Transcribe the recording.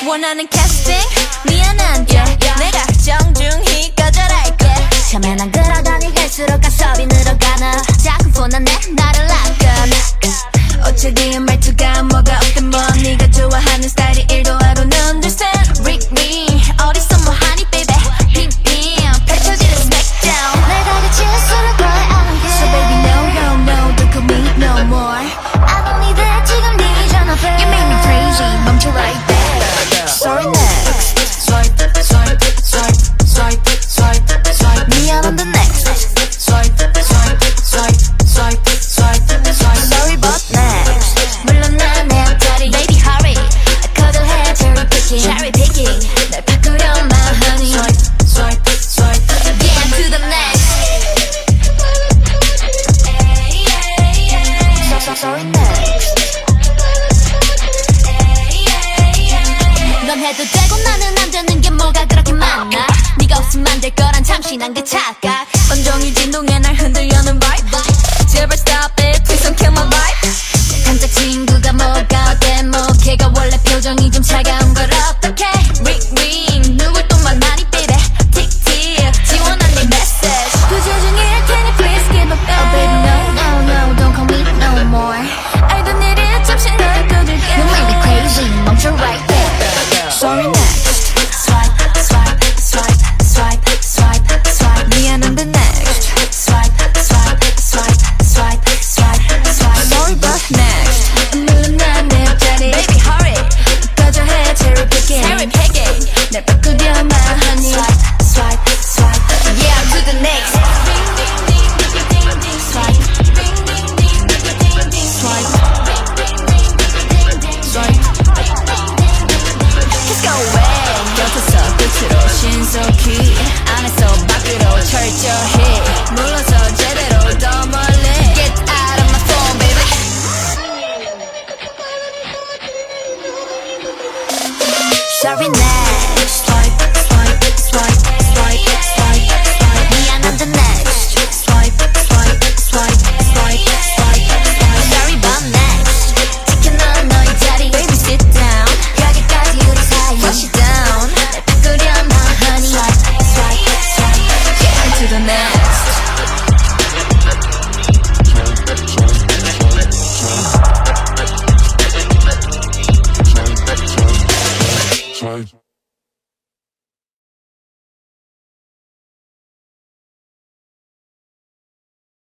원하는 캐스팅 미안한데 내가 정중히 거절할게 처음엔 안 그러더니 갈수록 가섭이 늘어가나 자꾸 폰하네 나를 낚아 어차피 말투가 뭐가 없든 뭐 네가 좋아하는 스타일이 1도 I don't understand Rick me 어디서 뭐하니 baby 핑핑 펼쳐지는 smackdown 날 다그칠수록 거의 I don't care So baby no no no don't call me no more I don't need that 지금 네 전화벨 You make me crazy 멈춰 right there Sorry next Swipe, swipe, swipe, swipe, swipe, swipe 미안 on the next Swipe, swipe, swipe, swipe, swipe, swipe Sorry but next 물론 난 내 앞자리 Baby hurry 거절해 cherry picking Cherry picking 날 바꾸려 my honey Swipe, swipe, swipe Yeah to the next Sorry next 넌 해도 되고 나는 안 되는 게 뭐가 그렇게 많나 네가 없으면 안 될 거란 참신한 그 착각